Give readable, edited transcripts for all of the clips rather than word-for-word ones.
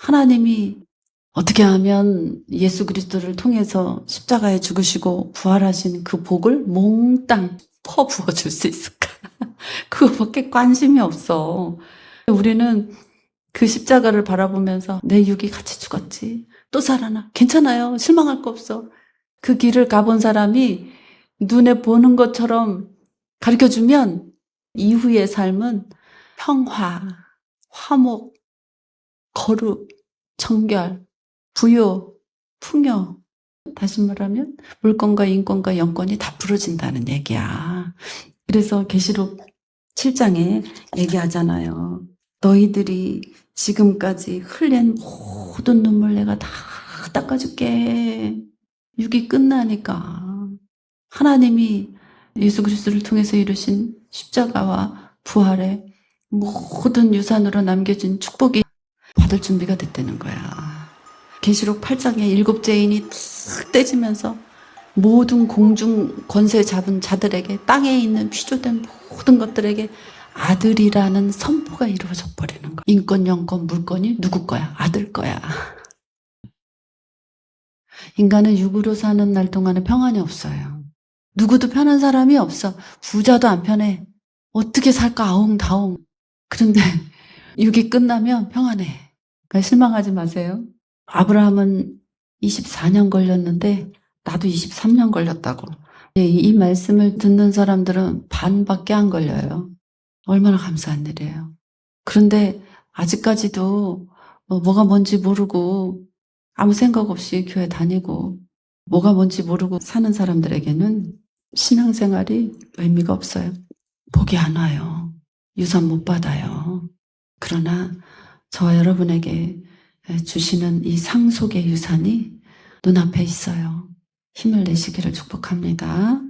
하나님이 어떻게 하면 예수 그리스도를 통해서 십자가에 죽으시고 부활하신 그 복을 몽땅 퍼부어 줄 수 있을까? 그거밖에 관심이 없어. 우리는 그 십자가를 바라보면서 내 육이 같이 죽었지. 또 살아나. 괜찮아요. 실망할 거 없어. 그 길을 가본 사람이 눈에 보는 것처럼 가르쳐주면 이후의 삶은 평화, 화목, 거룩, 청결, 부요, 풍요. 다시 말하면 물권과 인권과 영권이 다 부러진다는 얘기야. 그래서 계시록 7장에 얘기하잖아요. 너희들이 지금까지 흘린 모든 눈물 내가 다 닦아줄게. 육이 끝나니까 하나님이 예수 그리스도를 통해서 이루신 십자가와 부활의 모든 유산으로 남겨진 축복이 받을 준비가 됐다는 거야. 계시록 8장에 7죄인이 탁 떼지면서 모든 공중 권세 잡은 자들에게 땅에 있는 피조된 모든 것들에게 아들이라는 선포가 이루어져 버리는 거야. 인권, 영권, 물권이 누구 거야? 아들 거야. 인간은 육으로 사는 날 동안에 평안이 없어요. 누구도 편한 사람이 없어. 부자도 안 편해. 어떻게 살까 아웅다웅. 그런데 육이 끝나면 평안해. 그러니까 실망하지 마세요. 아브라함은 24년 걸렸는데 나도 23년 걸렸다고. 이 말씀을 듣는 사람들은 반밖에 안 걸려요. 얼마나 감사한 일이에요. 그런데 아직까지도 뭐가 뭔지 모르고 아무 생각 없이 교회 다니고 뭐가 뭔지 모르고 사는 사람들에게는 신앙생활이 의미가 없어요. 복이 안 와요. 유산 못 받아요. 그러나 저와 여러분에게 주시는 이 상속의 유산이 눈앞에 있어요. 힘을 내시기를 축복합니다.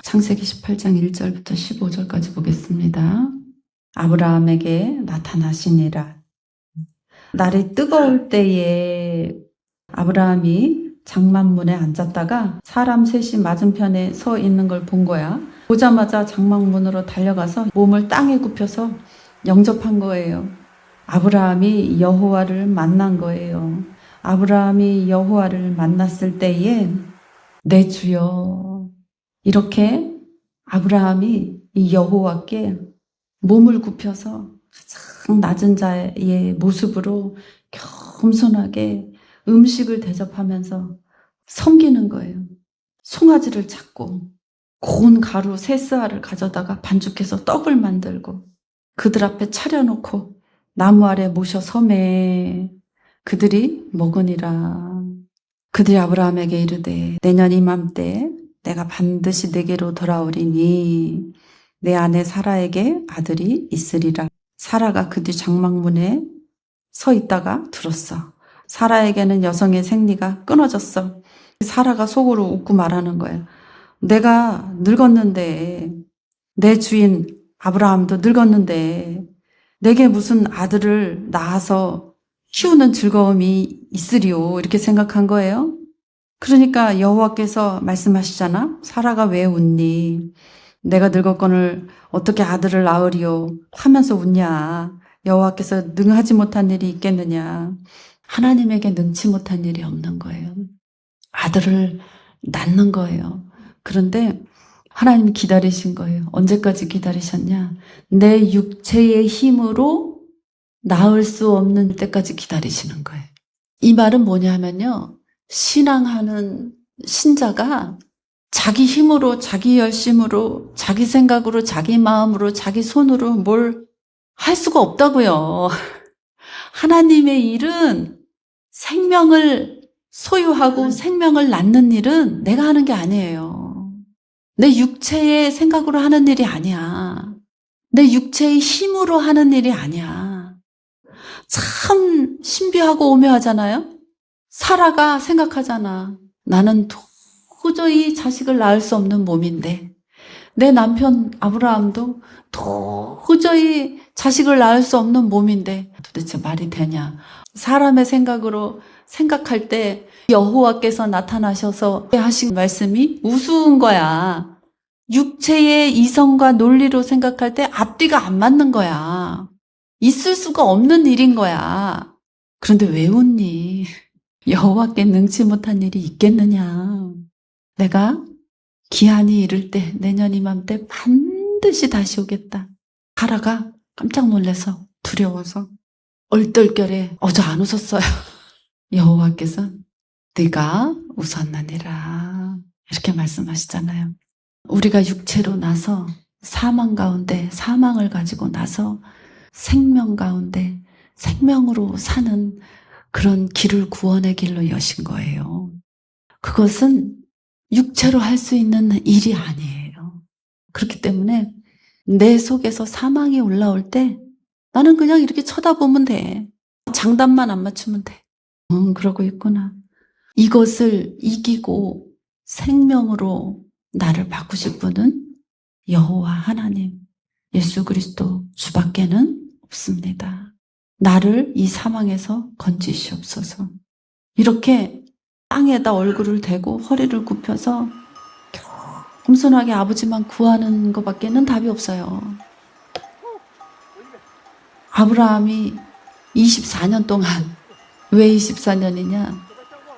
창세기 18장 1절부터 15절까지 보겠습니다. 아브라함에게 나타나시니라. 날이 뜨거울 때에 아브라함이 장막문에 앉았다가 사람 셋이 맞은편에 서 있는 걸 본 거야. 보자마자 장막문으로 달려가서 몸을 땅에 굽혀서 영접한 거예요. 아브라함이 여호와를 만난 거예요. 아브라함이 여호와를 만났을 때에 내 주여, 이렇게 아브라함이 이 여호와께 몸을 굽혀서 가장 낮은 자의 모습으로 겸손하게 음식을 대접하면서 섬기는 거예요. 송아지를 잡고 고운 가루 세 스아를 가져다가 반죽해서 떡을 만들고 그들 앞에 차려놓고 나무 아래 모셔 섬에 그들이 먹으니라. 그들이 아브라함에게 이르되 내년 이맘때 내가 반드시 내게로 돌아오리니 내 아내 사라에게 아들이 있으리라. 사라가 그 뒤 장막문에 서 있다가 들었어. 사라에게는 여성의 생리가 끊어졌어. 사라가 속으로 웃고 말하는 거야. 내가 늙었는데, 내 주인 아브라함도 늙었는데 내게 무슨 아들을 낳아서 키우는 즐거움이 있으리요, 이렇게 생각한 거예요. 그러니까 여호와께서 말씀하시잖아. 사라가 왜 웃니? 내가 늙었거늘 어떻게 아들을 낳으리요 하면서 웃냐. 여호와께서 능하지 못한 일이 있겠느냐. 하나님에게 능치 못한 일이 없는 거예요. 아들을 낳는 거예요. 그런데 하나님이 기다리신 거예요. 언제까지 기다리셨냐? 내 육체의 힘으로 낳을 수 없는 때까지 기다리시는 거예요. 이 말은 뭐냐면요. 신앙하는 신자가 자기 힘으로, 자기 열심으로, 자기 생각으로, 자기 마음으로, 자기 손으로 뭘 할 수가 없다고요. 하나님의 일은 생명을 소유하고 생명을 낳는 일은 내가 하는 게 아니에요. 내 육체의 생각으로 하는 일이 아니야. 내 육체의 힘으로 하는 일이 아니야. 참 신비하고 오묘하잖아요. 사라가 생각하잖아. 나는 도저히 자식을 낳을 수 없는 몸인데 내 남편 아브라함도 도저히 자식을 낳을 수 없는 몸인데 도대체 말이 되냐. 사람의 생각으로 생각할 때 여호와께서 나타나셔서 하신 말씀이 우스운 거야. 육체의 이성과 논리로 생각할 때 앞뒤가 안 맞는 거야. 있을 수가 없는 일인 거야. 그런데 왜 웃니? 여호와께 능치 못한 일이 있겠느냐? 내가 기한이 이를 때 내년 이맘때 반드시 다시 오겠다. 가라가 깜짝 놀라서 두려워서 얼떨결에 어저 안 웃었어요. 여호와께서 네가 웃었느니라 이렇게 말씀하시잖아요. 우리가 육체로 나서 사망 가운데 사망을 가지고 나서 생명 가운데 생명으로 사는 그런 길을 구원의 길로 여신 거예요. 그것은 육체로 할 수 있는 일이 아니에요. 그렇기 때문에 내 속에서 사망이 올라올 때 나는 그냥 이렇게 쳐다보면 돼. 장단만 안 맞추면 돼. 그러고 있구나. 이것을 이기고 생명으로 나를 바꾸실 분은 여호와 하나님, 예수 그리스도 주밖에는 없습니다. 나를 이 사망에서 건지시옵소서. 이렇게 땅에다 얼굴을 대고 허리를 굽혀서 겸손하게 아버지만 구하는 것밖에는 답이 없어요. 아브라함이 24년 동안, 왜 24년이냐?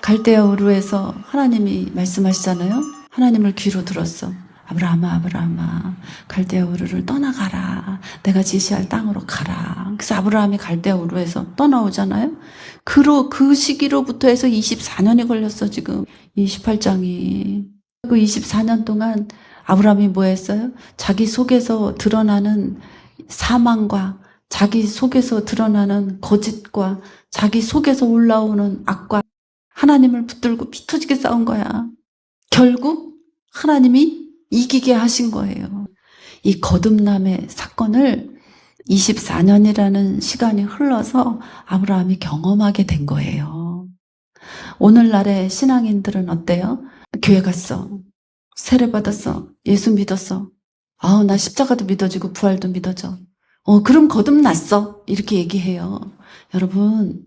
갈대아 우르에서 하나님이 말씀하시잖아요. 하나님을 귀로 들었어. 아브라함아, 아브라함아, 갈대아 우르를 떠나가라. 내가 지시할 땅으로 가라. 그래서 아브라함이 갈대아 우르에서 떠나오잖아요. 그 시기로부터 해서 24년이 걸렸어, 지금. 28장이. 그 24년 동안 아브라함이 뭐 했어요? 자기 속에서 드러나는 사망과 자기 속에서 드러나는 거짓과 자기 속에서 올라오는 악과 하나님을 붙들고 피 터지게 싸운 거야. 결국 하나님이 이기게 하신 거예요. 이 거듭남의 사건을 24년이라는 시간이 흘러서 아브라함이 경험하게 된 거예요. 오늘날의 신앙인들은 어때요? 교회 갔어. 세례 받았어. 예수 믿었어. 나 십자가도 믿어지고 부활도 믿어져. 그럼 거듭났어. 이렇게 얘기해요. 여러분,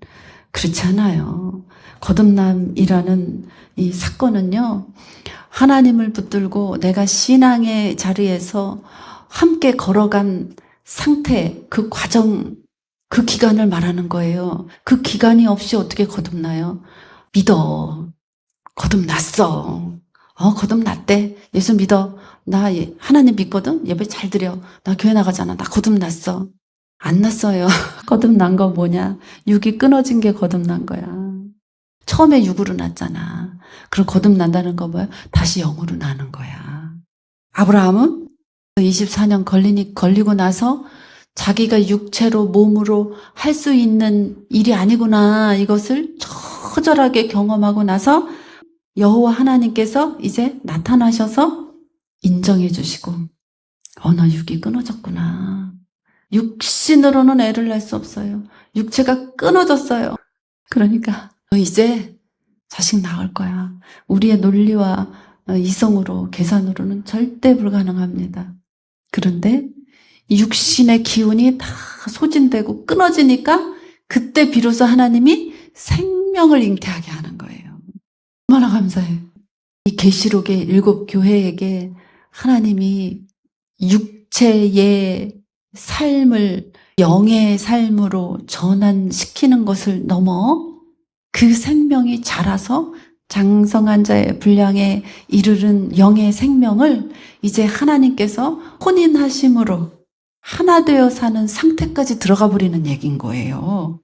그렇지 않아요. 거듭남이라는 이 사건은요, 하나님을 붙들고 내가 신앙의 자리에서 함께 걸어간 상태, 그 과정, 그 기간을 말하는 거예요. 그 기간이 없이 어떻게 거듭나요? 믿어. 거듭났어. 거듭났대. 예수 믿어. 나 하나님 믿거든? 예배 잘 드려. 나 교회 나가잖아. 나 거듭났어. 안 났어요. 거듭난 거 뭐냐? 육이 끊어진 게 거듭난 거야. 처음에 육으로 났잖아. 그럼 거듭난다는 거 뭐야? 다시 영으로 나는 거야. 아브라함은 24년 걸리고 나서 자기가 육체로 몸으로 할 수 있는 일이 아니구나. 이것을 처절하게 경험하고 나서 여호와 하나님께서 이제 나타나셔서 인정해 주시고 나 육이 끊어졌구나. 육신으로는 애를 낼 수 없어요. 육체가 끊어졌어요. 그러니까 이제 자식 낳을 거야. 우리의 논리와 이성으로 계산으로는 절대 불가능합니다. 그런데 육신의 기운이 다 소진되고 끊어지니까 그때 비로소 하나님이 생명을 잉태하게 하는 거예요. 얼마나 감사해. 이 계시록의 7 교회에게 하나님이 육체의 삶을 영의 삶으로 전환시키는 것을 넘어 그 생명이 자라서 장성한 자의 분량에 이르는 영의 생명을 이제 하나님께서 혼인하심으로 하나 되어 사는 상태까지 들어가 버리는 얘기인 거예요.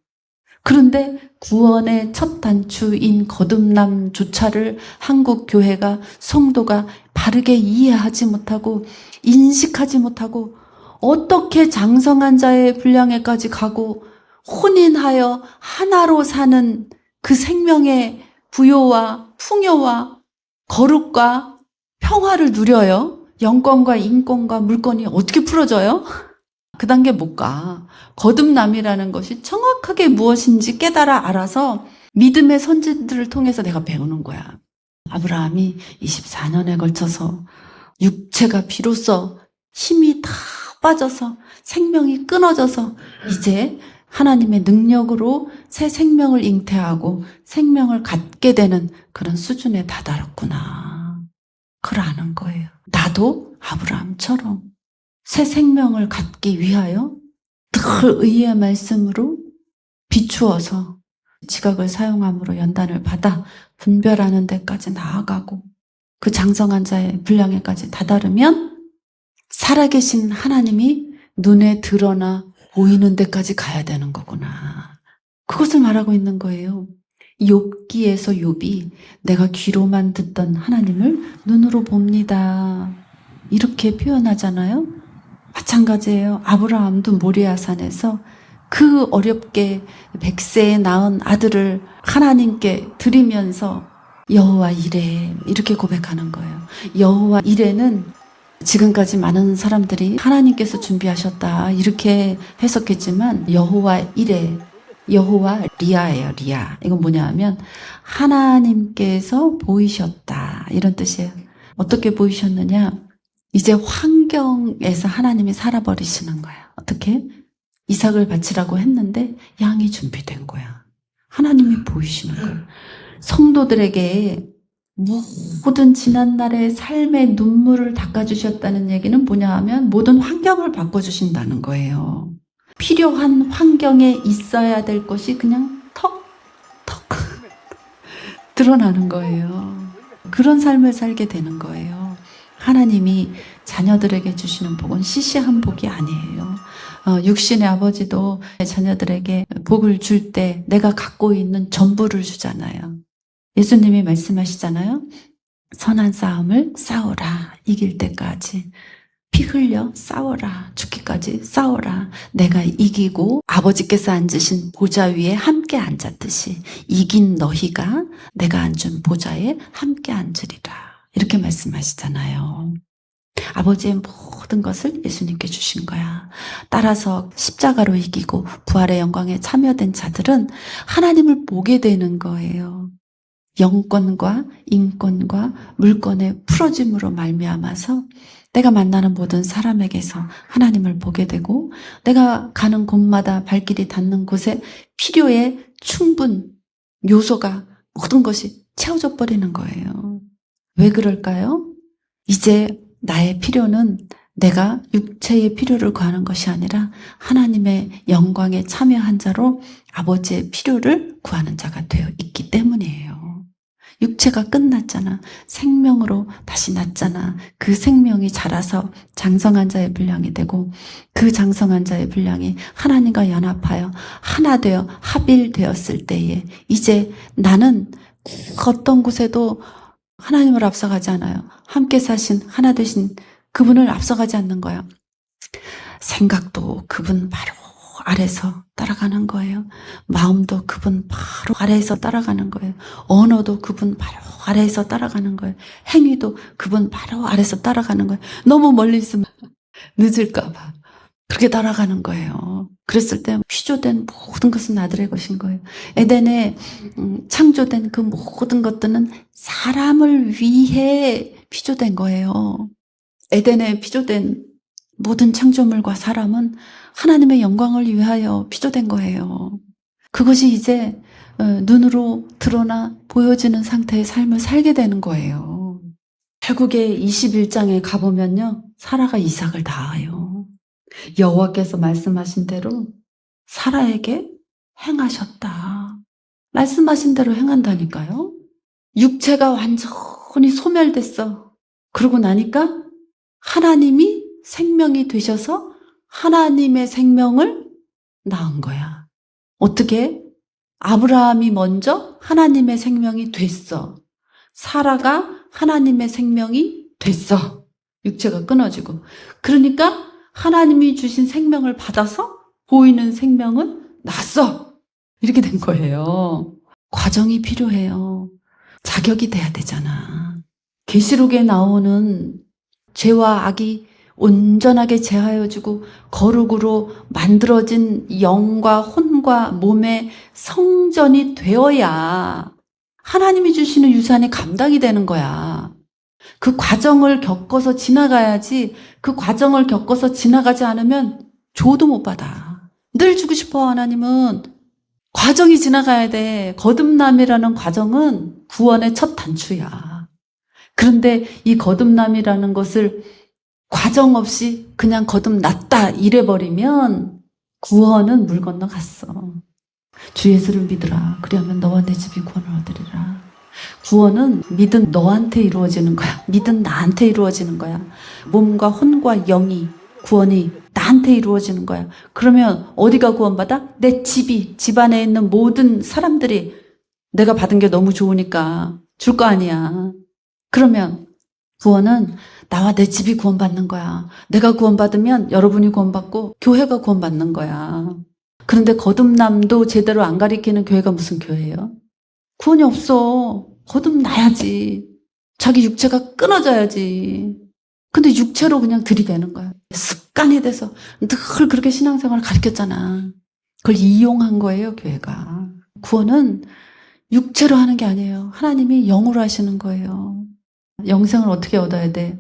그런데 구원의 첫 단추인 거듭남조차를 한국 교회가 성도가 바르게 이해하지 못하고 인식하지 못하고 어떻게 장성한 자의 분량에까지 가고 혼인하여 하나로 사는 그 생명의 부요와 풍요와 거룩과 평화를 누려요? 영권과 인권과 물권이 어떻게 풀어져요? 그 단계 못 가. 거듭남이라는 것이 정확하게 무엇인지 깨달아 알아서 믿음의 선진들을 통해서 내가 배우는 거야. 아브라함이 24년에 걸쳐서 육체가 비로소 힘이 다 빠져서 생명이 끊어져서 이제 하나님의 능력으로 새 생명을 잉태하고 생명을 갖게 되는 그런 수준에 다다랐구나. 그걸 아는 거예요. 나도 아브라함처럼 새 생명을 갖기 위하여 늘 의의 말씀으로 비추어서 지각을 사용함으로 연단을 받아 분별하는 데까지 나아가고 그 장성한 자의 분량에까지 다다르면 살아계신 하나님이 눈에 드러나 보이는 데까지 가야 되는 거구나. 그것을 말하고 있는 거예요. 욥기에서 욥이 내가 귀로만 듣던 하나님을 눈으로 봅니다. 이렇게 표현하잖아요. 마찬가지예요. 아브라함도 모리아산에서 그 어렵게 100세에 낳은 아들을 하나님께 드리면서 여호와 이레 이렇게 고백하는 거예요. 여호와 이레는 지금까지 많은 사람들이 하나님께서 준비하셨다 이렇게 해석했지만 여호와 이레, 여호와 리아예요. 리아. 이건 뭐냐 하면 하나님께서 보이셨다 이런 뜻이에요. 어떻게 보이셨느냐? 이제 환경에서 하나님이 살아버리시는 거야. 어떻게? 이삭을 바치라고 했는데 양이 준비된 거야. 하나님이 보이시는 거야. 성도들에게 모든 지난날의 삶의 눈물을 닦아주셨다는 얘기는 뭐냐 하면 모든 환경을 바꿔주신다는 거예요. 필요한 환경에 있어야 될 것이 그냥 턱 드러나는 거예요. 그런 삶을 살게 되는 거예요. 하나님이 자녀들에게 주시는 복은 시시한 복이 아니에요. 육신의 아버지도 자녀들에게 복을 줄 때 내가 갖고 있는 전부를 주잖아요. 예수님이 말씀하시잖아요. 선한 싸움을 싸워라. 이길 때까지. 피 흘려 싸워라. 죽기까지 싸워라. 내가 이기고 아버지께서 앉으신 보좌 위에 함께 앉았듯이 이긴 너희가 내가 앉은 보좌에 함께 앉으리라. 이렇게 말씀하시잖아요. 아버지의 모든 것을 예수님께 주신 거야. 따라서 십자가로 이기고 부활의 영광에 참여된 자들은 하나님을 보게 되는 거예요. 영권과 인권과 물권의 풀어짐으로 말미암아서 내가 만나는 모든 사람에게서 하나님을 보게 되고 내가 가는 곳마다 발길이 닿는 곳에 필요의 충분 요소가 모든 것이 채워져 버리는 거예요. 왜 그럴까요? 이제 나의 필요는 내가 육체의 필요를 구하는 것이 아니라 하나님의 영광에 참여한 자로 아버지의 필요를 구하는 자가 되어 있기 때문이에요. 육체가 끝났잖아. 생명으로 다시 났잖아. 그 생명이 자라서 장성한 자의 분량이 되고 그 장성한 자의 분량이 하나님과 연합하여 하나 되어 합일되었을 때에 이제 나는 어떤 곳에도 하나님을 앞서가지 않아요. 함께 사신 하나 되신 그분을 앞서가지 않는 거예요. 생각도 그분 바로 아래서 따라가는 거예요. 마음도 그분 바로 아래에서 따라가는 거예요. 언어도 그분 바로 아래에서 따라가는 거예요. 행위도 그분 바로 아래에서 따라가는 거예요. 너무 멀리 있으면 늦을까 봐 그렇게 따라가는 거예요. 그랬을 때 피조된 모든 것은 아들의 것인 거예요. 에덴에 창조된 그 모든 것들은 사람을 위해 피조된 거예요. 에덴에 피조된 모든 창조물과 사람은 하나님의 영광을 위하여 피조된 거예요. 그것이 이제 눈으로 드러나 보여지는 상태의 삶을 살게 되는 거예요. 결국에 21장에 가보면요. 사라가 이삭을 낳아요. 여호와께서 말씀하신 대로 사라에게 행하셨다. 말씀하신 대로 행한다니까요. 육체가 완전히 소멸됐어. 그러고 나니까 하나님이 생명이 되셔서 하나님의 생명을 낳은 거야. 어떻게? 아브라함이 먼저 하나님의 생명이 됐어. 사라가 하나님의 생명이 됐어. 육체가 끊어지고. 그러니까 하나님이 주신 생명을 받아서 보이는 생명은 났어. 이렇게 된 거예요. 과정이 필요해요. 자격이 돼야 되잖아. 계시록에 나오는 죄와 악이 온전하게 제하여주고 거룩으로 만들어진 영과 혼과 몸의 성전이 되어야 하나님이 주시는 유산이 감당이 되는 거야. 그 과정을 겪어서 지나가야지. 그 과정을 겪어서 지나가지 않으면 조도 못 받아. 늘 주고 싶어. 하나님은 과정이 지나가야 돼. 거듭남이라는 과정은 구원의 첫 단추야. 그런데 이 거듭남이라는 것을 과정 없이 그냥 거듭났다 이래버리면 구원은 물 건너갔어. 주 예수를 믿으라. 그리하면 너와 내 집이 구원을 얻으리라. 구원은 믿은 너한테 이루어지는 거야. 믿은 나한테 이루어지는 거야. 몸과 혼과 영이 구원이 나한테 이루어지는 거야. 그러면 어디가 구원받아? 내 집이, 집안에 있는 모든 사람들이 내가 받은 게 너무 좋으니까 줄 거 아니야. 그러면 구원은 나와 내 집이 구원받는 거야. 내가 구원받으면 여러분이 구원받고 교회가 구원받는 거야. 그런데 거듭남도 제대로 안 가리키는 교회가 무슨 교회예요? 구원이 없어. 거듭나야지. 자기 육체가 끊어져야지. 근데 육체로 그냥 들이대는 거야. 습관이 돼서 늘 그렇게 신앙생활을 가르쳤잖아. 그걸 이용한 거예요, 교회가. 구원은 육체로 하는 게 아니에요. 하나님이 영으로 하시는 거예요. 영생을 어떻게 얻어야 돼?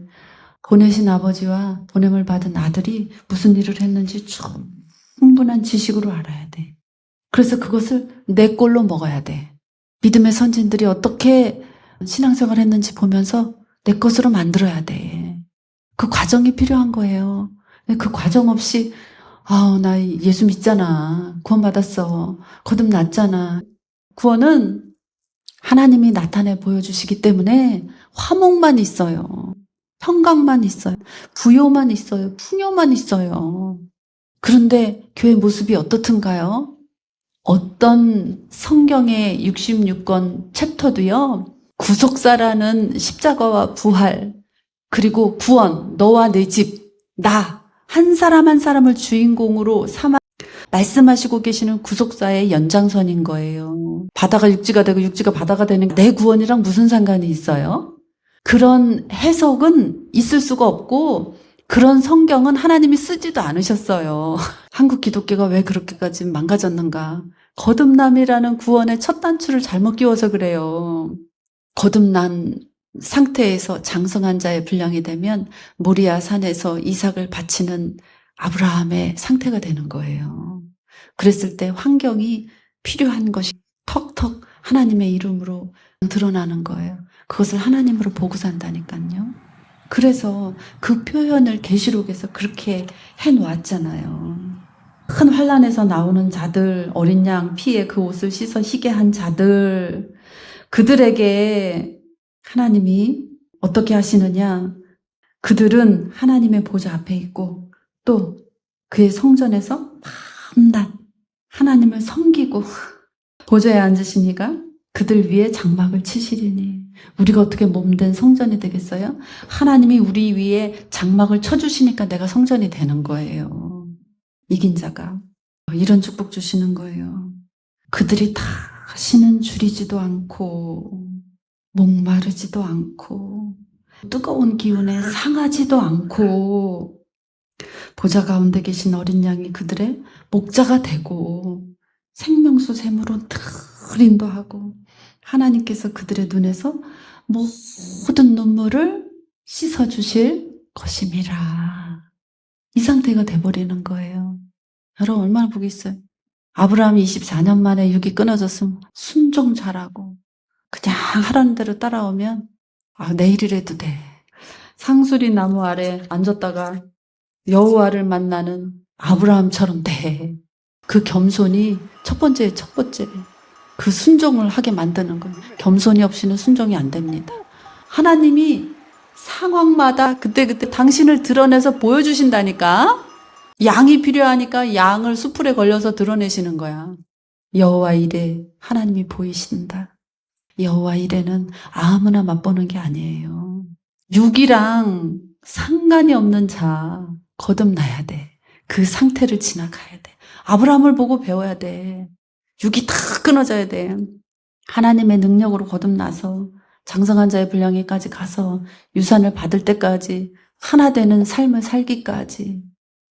보내신 아버지와 보냄을 받은 아들이 무슨 일을 했는지 충분한 지식으로 알아야 돼. 그래서 그것을 내 꼴로 먹어야 돼. 믿음의 선진들이 어떻게 신앙생활을 했는지 보면서 내 것으로 만들어야 돼. 그 과정이 필요한 거예요. 그 과정 없이 나 예수 믿잖아. 구원받았어. 거듭났잖아. 구원은 하나님이 나타내 보여주시기 때문에 화목만 있어요. 평강만 있어요. 부요만 있어요. 풍요만 있어요. 그런데 교회 모습이 어떻든가요? 어떤 성경의 66권 챕터도요. 구속사라는 십자가와 부활, 그리고 구원, 너와 내 집, 나, 한 사람 한 사람을 주인공으로 삼아 말씀하시고 계시는 구속사의 연장선인 거예요. 바다가 육지가 되고 육지가 바다가 되는 내 구원이랑 무슨 상관이 있어요? 그런 해석은 있을 수가 없고 그런 성경은 하나님이 쓰지도 않으셨어요. 한국 기독교가 왜 그렇게까지 망가졌는가? 거듭남이라는 구원의 첫 단추를 잘못 끼워서 그래요. 거듭난 상태에서 장성한 자의 분량이 되면 모리아 산에서 이삭을 바치는 아브라함의 상태가 되는 거예요. 그랬을 때 환경이 필요한 것이 턱턱 하나님의 이름으로 드러나는 거예요. 그것을 하나님으로 보고 산다니까요. 그래서 그 표현을 계시록에서 그렇게 해놓았잖아요. 큰 환란에서 나오는 자들, 어린 양 피에 그 옷을 씻어 희게 한 자들, 그들에게 하나님이 어떻게 하시느냐? 그들은 하나님의 보좌 앞에 있고 또 그의 성전에서 밤낮 하나님을 섬기고 보좌에 앉으시니까 그들 위에 장막을 치시리니. 우리가 어떻게 몸된 성전이 되겠어요? 하나님이 우리 위에 장막을 쳐주시니까 내가 성전이 되는 거예요. 이긴 자가. 이런 축복 주시는 거예요. 그들이 다시는 줄이지도 않고 목마르지도 않고 뜨거운 기운에 상하지도 않고 보좌 가운데 계신 어린 양이 그들의 목자가 되고 생명수 샘으로 늘 인도하고 하나님께서 그들의 눈에서 모든 눈물을 씻어주실 것임이라. 이 상태가 돼버리는 거예요. 여러분 얼마나 복이 있어요. 아브라함이 24년 만에 육이 끊어졌으면 순종 잘하고 그냥 하라는 대로 따라오면 내일이라도 돼. 상수리 나무 아래 앉았다가 여호와를 만나는 아브라함처럼 돼. 그 겸손이 첫 번째. 그 순종을 하게 만드는 거예요. 겸손이 없이는 순종이 안 됩니다. 하나님이 상황마다 그때그때 당신을 드러내서 보여주신다니까. 양이 필요하니까 양을 수풀에 걸려서 드러내시는 거야. 여호와 이레, 하나님이 보이신다. 여호와 이레는 아무나 맛보는 게 아니에요. 육이랑 상관이 없는 자 거듭나야 돼. 그 상태를 지나가야 돼. 아브라함을 보고 배워야 돼. 육이 다 끊어져야 돼. 하나님의 능력으로 거듭나서 장성한 자의 분량에까지 가서 유산을 받을 때까지 하나 되는 삶을 살기까지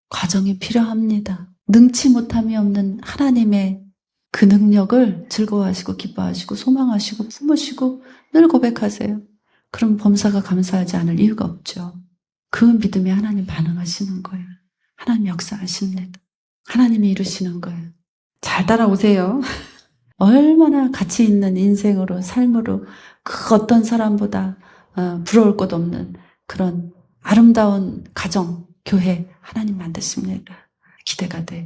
과정이 필요합니다. 능치 못함이 없는 하나님의 그 능력을 즐거워하시고 기뻐하시고 소망하시고 품으시고 늘 고백하세요. 그럼 범사가 감사하지 않을 이유가 없죠. 그 믿음에 하나님 반응하시는 거예요. 하나님 역사하십니다. 하나님이 이루시는 거예요. 잘 따라오세요. 얼마나 가치 있는 인생으로 삶으로 그 어떤 사람보다 부러울 것 없는 그런 아름다운 가정, 교회 하나님 만드십니다. 기대가 돼요.